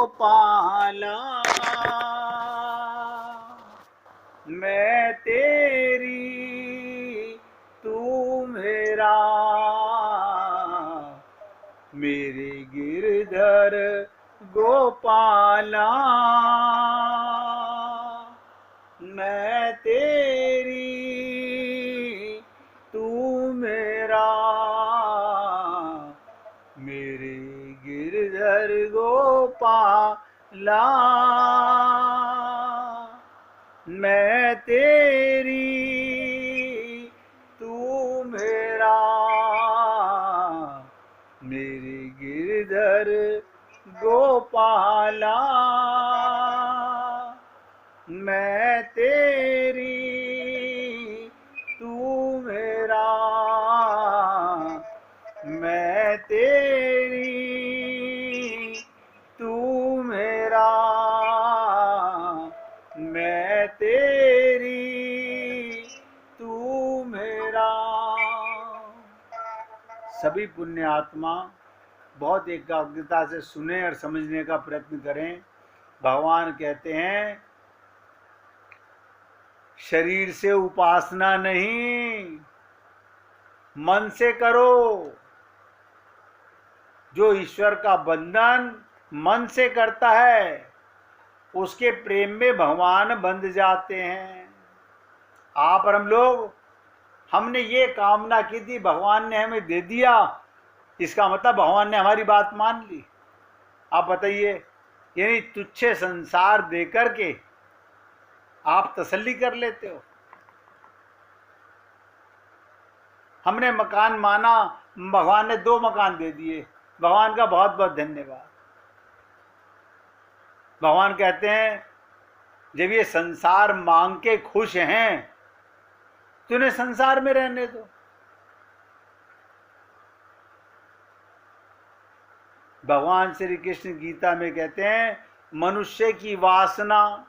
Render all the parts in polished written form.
गोपाला, मैं तेरी तू मेरा, मेरे गिरधर गोपाला, मैं तेरी तू मेरा, मेरे गिरधर गोपाला, मैं तेरी तू मेरा, मेरे गिरधर गोपाला, मैं तेरी तू मेरा, मैं तेरी तू मेरा, मैं तेरी तू मेरा। सभी पुण्य आत्मा बहुत एकाग्रता से सुने और समझने का प्रयत्न करें। भगवान कहते हैं शरीर से उपासना नहीं, मन से करो। जो ईश्वर का बंधन मन से करता है उसके प्रेम में भगवान बंध जाते हैं। आप और हम लोग, हमने ये कामना की थी, भगवान ने हमें दे दिया, इसका मतलब भगवान ने हमारी बात मान ली। आप बताइए, यानी तुच्छे संसार दे करके आप तसल्ली कर लेते हो। हमने मकान माना, भगवान ने 2 मकान दे दिए, भगवान का बहुत बहुत धन्यवाद। भगवान कहते हैं जब ये संसार मांग के खुश हैं तो उन्हें संसार में रहने दो। भगवान श्री कृष्ण गीता में कहते हैं मनुष्य की वासना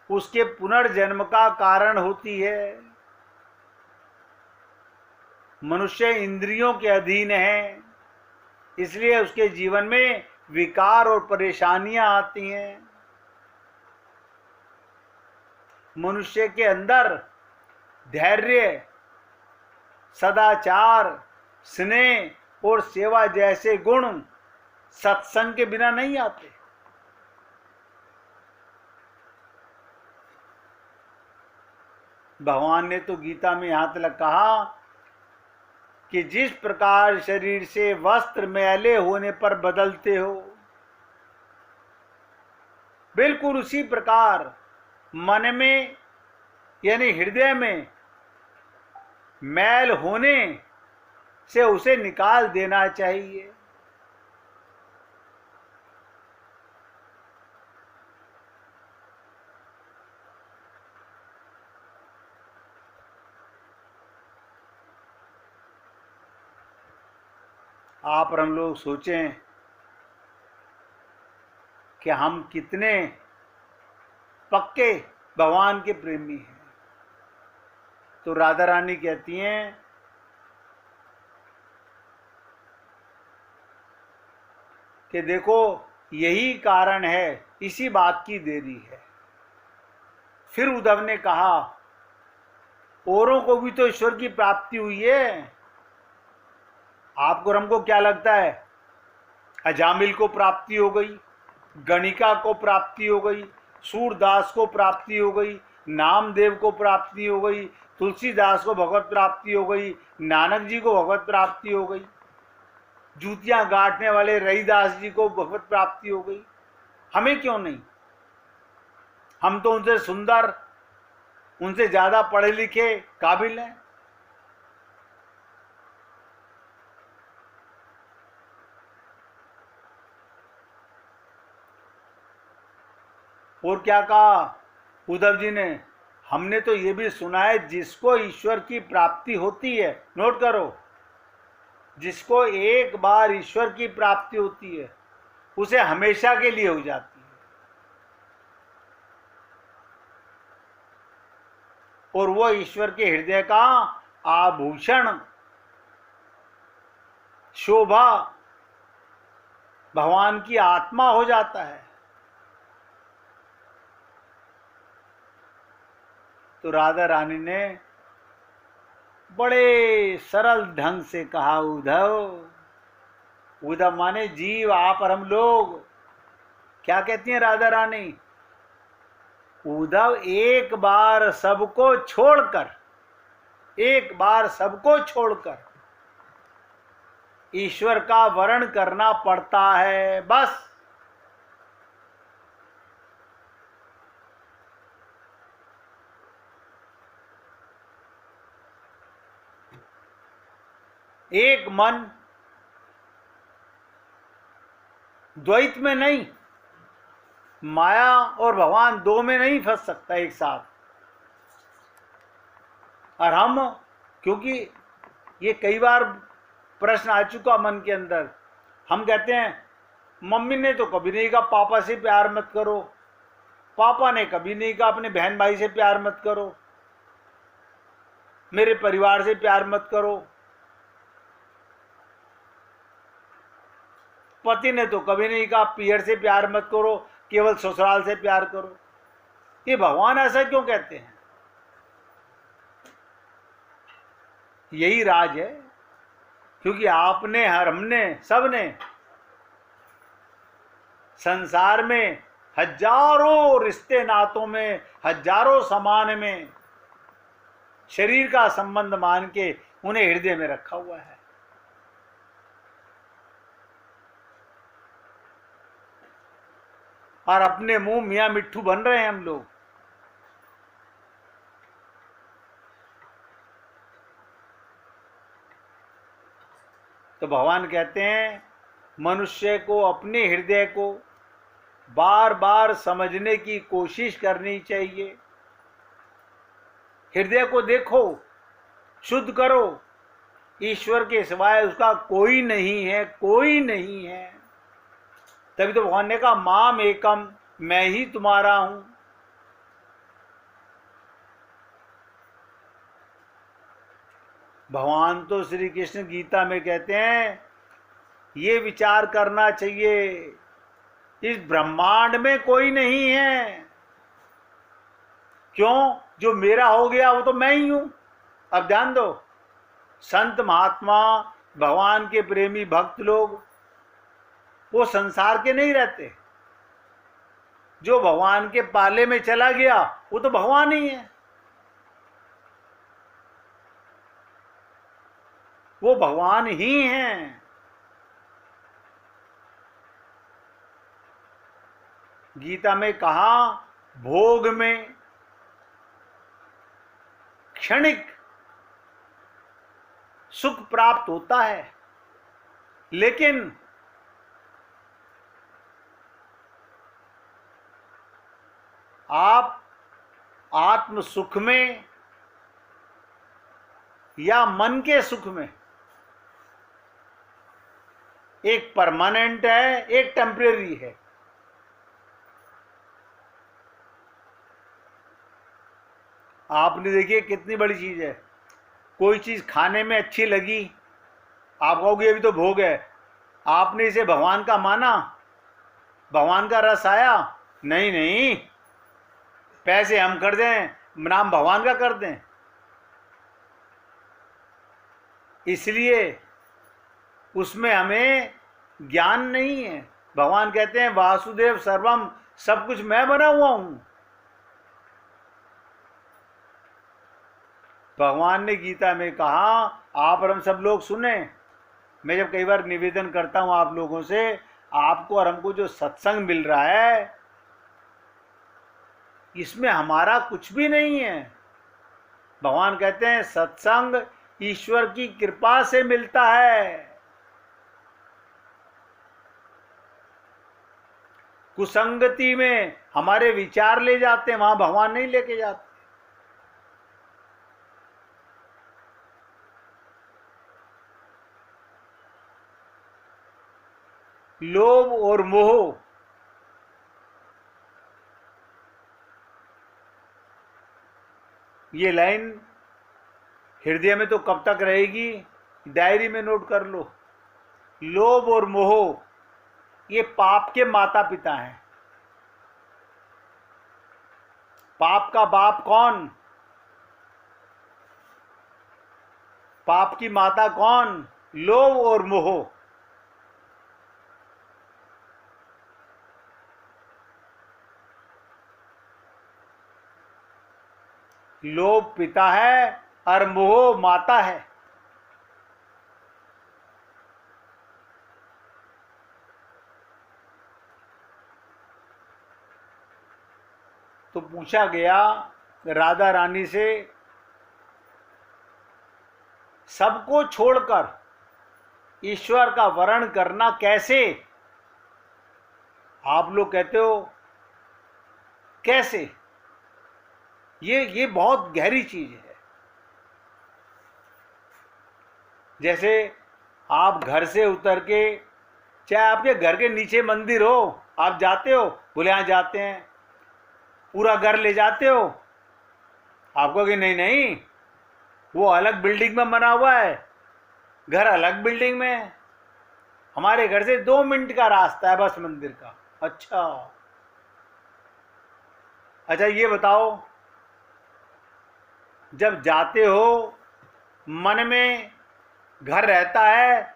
उसके पुनर्जन्म का कारण होती है। मनुष्य इंद्रियों के अधीन है, इसलिए उसके जीवन में विकार और परेशानियां आती हैं। मनुष्य के अंदर धैर्य, सदाचार, स्नेह और सेवा जैसे गुण सत्संग के बिना नहीं आते। भगवान ने तो गीता में यहां तक कहा कि जिस प्रकार शरीर से वस्त्र मैले होने पर बदलते हो, बिल्कुल उसी प्रकार मन में यानी हृदय में मैल होने से उसे निकाल देना चाहिए। आप और हम लोग सोचें कि हम कितने पक्के भगवान के प्रेमी हैं। तो राधा रानी कहती हैं कि देखो यही कारण है, इसी बात की देरी है। फिर उद्धव ने कहा औरों को भी तो ईश्वर की प्राप्ति हुई है, आपको और हमको क्या लगता है? अजामिल को प्राप्ति हो गई, गणिका को प्राप्ति हो गई, सूरदास को प्राप्ति हो गई, नामदेव को प्राप्ति हो गई, तुलसीदास को भगवत प्राप्ति हो गई, नानक जी को भगवत प्राप्ति हो गई, जूतियां गांठने वाले रहीदास जी को भगवत प्राप्ति हो गई। हमें क्यों नहीं? हम तो उनसे सुंदर, उनसे ज्यादा पढ़े लिखे, काबिल हैं। और क्या कहा उद्धव जी ने? हमने तो ये भी सुना है जिसको ईश्वर की प्राप्ति होती है, नोट करो, जिसको एक बार ईश्वर की प्राप्ति होती है उसे हमेशा के लिए हो जाती है, और वो ईश्वर के हृदय का आभूषण, शोभा, भगवान की आत्मा हो जाता है। तो राधा रानी ने बड़े सरल ढंग से कहा, उद्धव, उद्धव माने जीव, आप और हम लोग। क्या कहती हैं राधा रानी? उद्धव, एक बार सबको छोड़कर, एक बार सबको छोड़कर ईश्वर का वर्ण करना पड़ता है, बस। एक मन द्वैत में नहीं, माया और भगवान दो में नहीं फंस सकता एक साथ। और हम, क्योंकि ये कई बार प्रश्न आ चुका मन के अंदर, हम कहते हैं मम्मी ने तो कभी नहीं कहा पापा से प्यार मत करो, पापा ने कभी नहीं कहा अपने बहन भाई से प्यार मत करो, मेरे परिवार से प्यार मत करो, पति ने तो कभी नहीं कहा पीहर से प्यार मत करो, केवल ससुराल से प्यार करो। ये भगवान ऐसा क्यों कहते हैं? यही राज है, क्योंकि आपने, हर हमने, सबने संसार में हजारों रिश्ते नातों में, हजारों समान में शरीर का संबंध मान के उन्हें हृदय में रखा हुआ है। और अपने मुंह मियां मिट्ठू बन रहे हैं हम लोग। तो भगवान कहते हैं मनुष्य को अपने हृदय को बार बार समझने की कोशिश करनी चाहिए। हृदय को देखो, शुद्ध करो। ईश्वर के सिवाय उसका कोई नहीं है, कोई नहीं है। तभी तो भगवान ने कहा माम एकम, मैं ही तुम्हारा हूं। भगवान तो श्री कृष्ण गीता में कहते हैं ये विचार करना चाहिए, इस ब्रह्मांड में कोई नहीं है। क्यों? जो मेरा हो गया वो तो मैं ही हूं। अब ध्यान दो, संत महात्मा, भगवान के प्रेमी भक्त लोग, वो संसार के नहीं रहते। जो भगवान के पाले में चला गया वो तो भगवान ही है, वो भगवान ही हैं। गीता में कहा भोग में क्षणिक सुख प्राप्त होता है, लेकिन आप आत्म सुख में या मन के सुख में, एक परमानेंट है, एक टेम्परेरी है। आपने देखिए कितनी बड़ी चीज है, कोई चीज खाने में अच्छी लगी, आप कहोगे अभी तो भोग है, आपने इसे भगवान का माना, भगवान का रस आया, नहीं नहीं, पैसे हम कर दें, नाम भगवान का कर दें। इसलिए उसमें हमें ज्ञान नहीं है। भगवान कहते हैं वासुदेव सर्वम, सब कुछ मैं बना हुआ हूं। भगवान ने गीता में कहा, आप और हम सब लोग सुने। मैं जब कई बार निवेदन करता हूं आप लोगों से, आपको और हमको जो सत्संग मिल रहा है इसमें हमारा कुछ भी नहीं है। भगवान कहते हैं सत्संग ईश्वर की कृपा से मिलता है। कुसंगति में हमारे विचार ले जाते हैं, वहां भगवान नहीं लेके जाते। लोभ और मोह, ये लाइन हृदय में तो कब तक रहेगी, डायरी में नोट कर लो। लोभ और मोह ये पाप के माता पिता हैं। पाप का बाप कौन? पाप की माता कौन? लोभ और मोह। लोभ पिता है और मोह माता है। तो पूछा गया राधा रानी से, सबको छोड़कर ईश्वर का वर्ण करना कैसे? आप लोग कहते हो कैसे? ये बहुत गहरी चीज है। जैसे आप घर से उतर के, चाहे आपके घर के नीचे मंदिर हो, आप जाते हो, बोले यहाँ जाते हैं, पूरा घर ले जाते हो, आपको कि नहीं नहीं वो अलग बिल्डिंग में बना हुआ है, घर अलग बिल्डिंग में है, हमारे घर से 2 मिनट का रास्ता है बस मंदिर का। अच्छा ये बताओ, जब जाते हो मन में घर रहता है,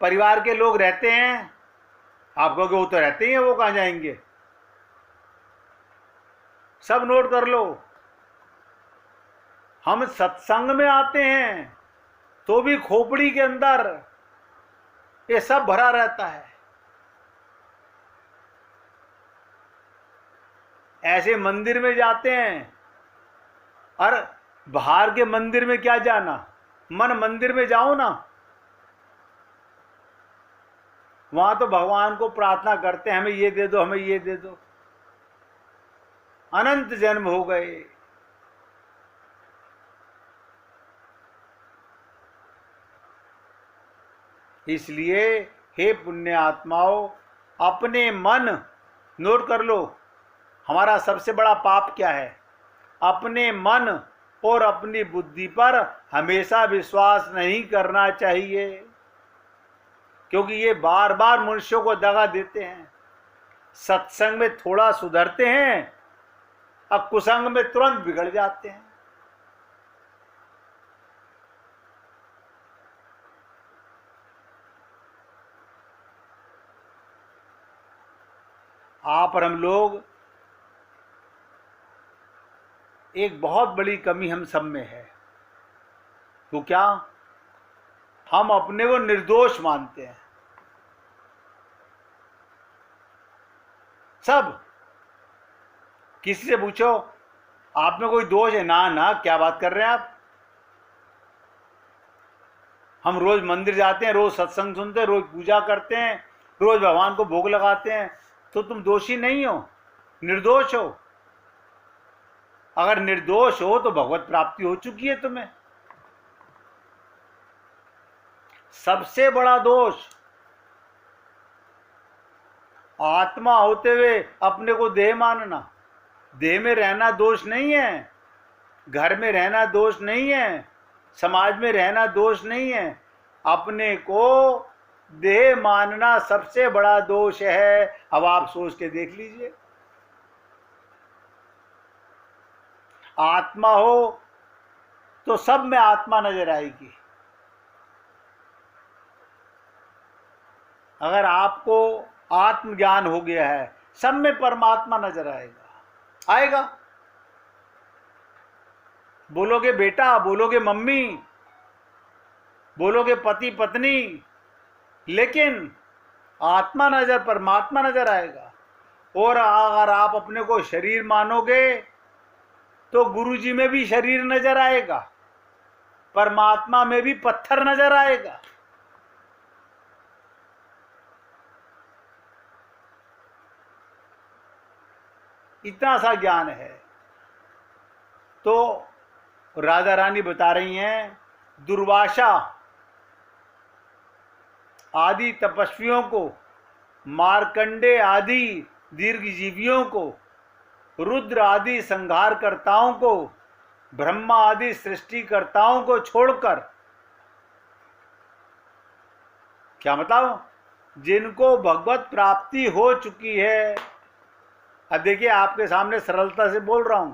परिवार के लोग रहते हैं, आप कहोगे वो तो रहते ही हैं, वो कहाँ जाएंगे? सब नोट कर लो। हम सत्संग में आते हैं तो भी खोपड़ी के अंदर ये सब भरा रहता है। ऐसे मंदिर में जाते हैं, और बाहर के मंदिर में क्या जाना, मन मंदिर में जाओ ना, वहां तो भगवान को प्रार्थना करते हैं, हमें ये दे दो, हमें ये दे दो। अनंत जन्म हो गए। इसलिए हे पुण्य आत्माओं, अपने मन, नोट कर लो, हमारा सबसे बड़ा पाप क्या है? अपने मन और अपनी बुद्धि पर हमेशा विश्वास नहीं करना चाहिए, क्योंकि ये बार बार मनुष्यों को दगा देते हैं। सत्संग में थोड़ा सुधरते हैं, अब कुसंग में तुरंत बिगड़ जाते हैं। आप और हम लोग, एक बहुत बड़ी कमी हम सब में है। तो क्या? हम अपने को निर्दोष मानते हैं। सब, किसी से पूछो आप में कोई दोष है? ना ना, क्या बात कर रहे हैं आप? हम रोज मंदिर जाते हैं, रोज सत्संग सुनते हैं, रोज पूजा करते हैं, रोज भगवान को भोग लगाते हैं, तो तुम दोषी नहीं हो, निर्दोष हो। अगर निर्दोष हो तो भगवत प्राप्ति हो चुकी है तुम्हें। सबसे बड़ा दोष आत्मा होते हुए अपने को देह मानना। देह में रहना दोष नहीं है, घर में रहना दोष नहीं है, समाज में रहना दोष नहीं है, अपने को देह मानना सबसे बड़ा दोष है। अब आप सोच के देख लीजिए, आत्मा हो तो सब में आत्मा नजर आएगी। अगर आपको आत्मज्ञान हो गया है, सब में परमात्मा नजर आएगा। बोलोगे बेटा, बोलोगे मम्मी, बोलोगे पति पत्नी, लेकिन आत्मा नजर, परमात्मा नजर आएगा। और अगर आप अपने को शरीर मानोगे तो गुरुजी में भी शरीर नजर आएगा, परमात्मा में भी पत्थर नजर आएगा। इतना सा ज्ञान है। तो राधा रानी बता रही हैं, दुर्वासा आदि तपस्वियों को, मार्कंडे आदि दीर्घजीवियों को, रुद्र आदि संहारकर्ताओं को, ब्रह्मा आदि सृष्टिकर्ताओं को छोड़कर, क्या मतलब? जिनको भगवत प्राप्ति हो चुकी है, अब देखिए आपके सामने सरलता से बोल रहा हूं,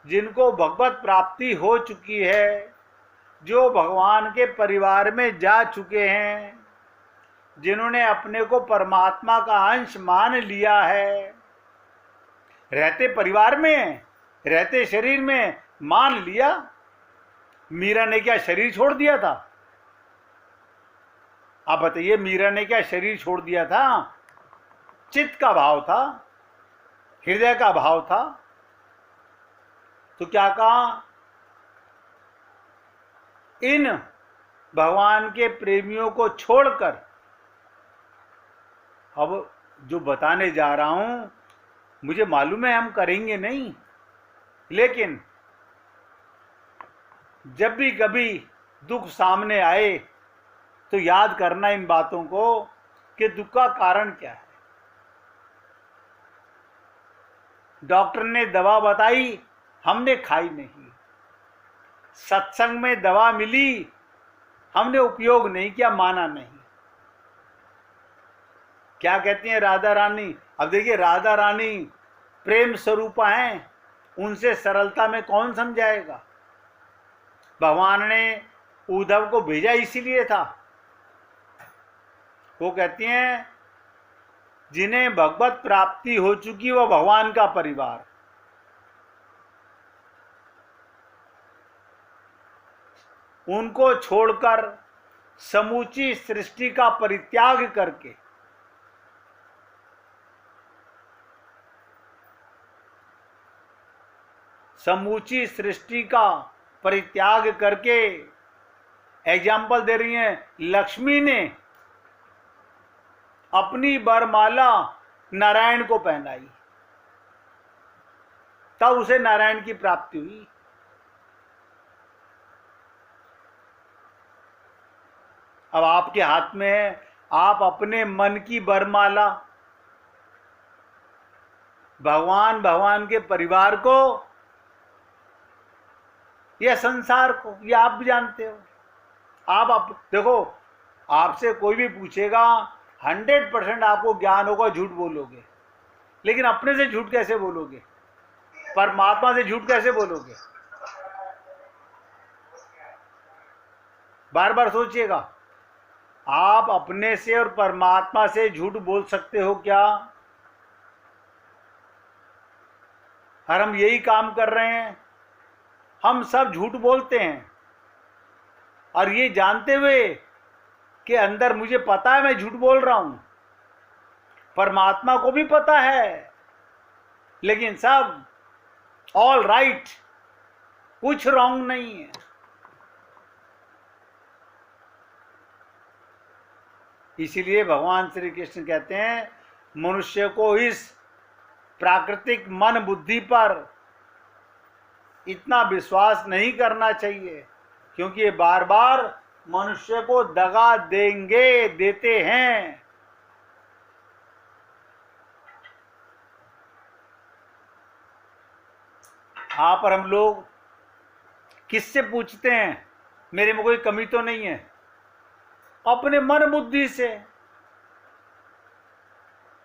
जिनको भगवत प्राप्ति हो चुकी है, जो भगवान के परिवार में जा चुके हैं, जिन्होंने अपने को परमात्मा का अंश मान लिया है, रहते परिवार में, रहते शरीर में मान लिया। मीरा ने क्या शरीर छोड़ दिया था? आप बताइए, मीरा ने क्या शरीर छोड़ दिया था? चित्त का भाव था, हृदय का भाव था। तो क्या कहा? इन भगवान के प्रेमियों को छोड़कर, अब जो बताने जा रहा हूं मुझे मालूम है हम करेंगे नहीं, लेकिन जब भी कभी दुख सामने आए तो याद करना इन बातों को कि दुख का कारण क्या है। डॉक्टर ने दवा बताई, हमने खाई नहीं। सत्संग में दवा मिली, हमने उपयोग नहीं किया, माना नहीं। क्या कहती हैं राधा रानी? अब देखिए, राधा रानी प्रेम स्वरूपा हैं, उनसे सरलता में कौन समझाएगा। भगवान ने उद्धव को भेजा इसीलिए था। वो कहती हैं जिन्हें भगवत प्राप्ति हो चुकी वो भगवान का परिवार, उनको छोड़कर समूची सृष्टि का परित्याग करके समूची सृष्टि का परित्याग करके, एग्जाम्पल दे रही हैं, लक्ष्मी ने अपनी वरमाला नारायण को पहनाई, तब उसे नारायण की प्राप्ति हुई। अब आपके हाथ में है, आप अपने मन की वरमाला भगवान के परिवार को या संसार को, ये आप भी जानते हो। आप देखो, आपसे कोई भी पूछेगा 100% आपको ज्ञान होगा, झूठ बोलोगे, लेकिन अपने से झूठ कैसे बोलोगे? परमात्मा से झूठ कैसे बोलोगे? बार बार सोचिएगा, आप अपने से और परमात्मा से झूठ बोल सकते हो क्या? और हम यही काम कर रहे हैं, हम सब झूठ बोलते हैं, और ये जानते हुए कि अंदर मुझे पता है मैं झूठ बोल रहा हूं, परमात्मा को भी पता है, लेकिन सब ऑल राइट, कुछ रॉन्ग नहीं है। इसीलिए भगवान श्री कृष्ण कहते हैं मनुष्य को इस प्राकृतिक मन बुद्धि पर इतना विश्वास नहीं करना चाहिए, क्योंकि ये बार बार मनुष्य को दगा देते हैं। यहाँ पर हम लोग किससे पूछते हैं मेरे में कोई कमी तो नहीं है? अपने मन बुद्धि से।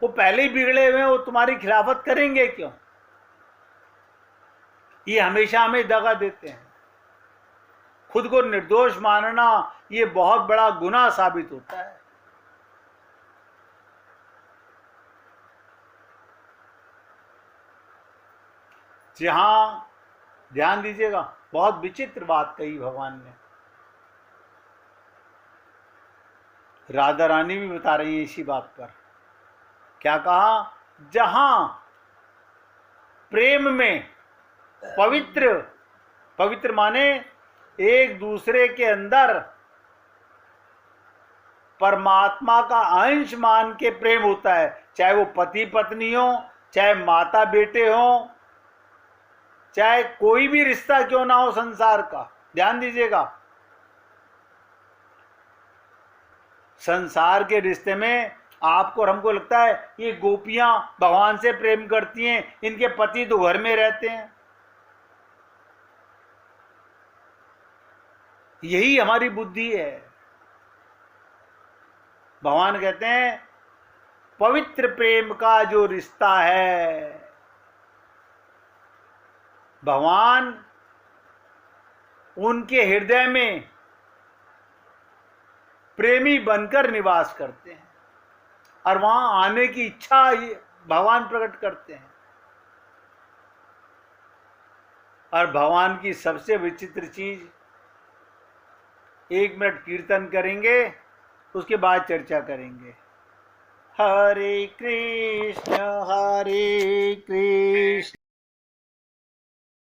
वो पहले ही बिगड़े हुए हैं, वो तुम्हारी खिलाफत करेंगे क्यों? ये हमेशा हमें दगा देते हैं। खुद को निर्दोष मानना ये बहुत बड़ा गुनाह साबित होता है। जहां ध्यान दीजिएगा, बहुत विचित्र बात कही भगवान ने। राधा रानी भी बता रही है इसी बात पर। क्या कहा? जहां प्रेम में पवित्र माने एक दूसरे के अंदर परमात्मा का अंश मान के प्रेम होता है, चाहे वो पति पत्नी हो, चाहे माता बेटे हो, चाहे कोई भी रिश्ता क्यों ना हो संसार का। ध्यान दीजिएगा, संसार के रिश्ते में आपको और हमको लगता है ये गोपियां भगवान से प्रेम करती हैं, इनके पति तो घर में रहते हैं। यही हमारी बुद्धि है। भगवान कहते हैं पवित्र प्रेम का जो रिश्ता है, भगवान उनके हृदय में प्रेमी बनकर निवास करते हैं और वहां आने की इच्छा भगवान प्रकट करते हैं। और भगवान की सबसे विचित्र चीज, 1 मिनट कीर्तन करेंगे, उसके बाद चर्चा करेंगे। हरे कृष्ण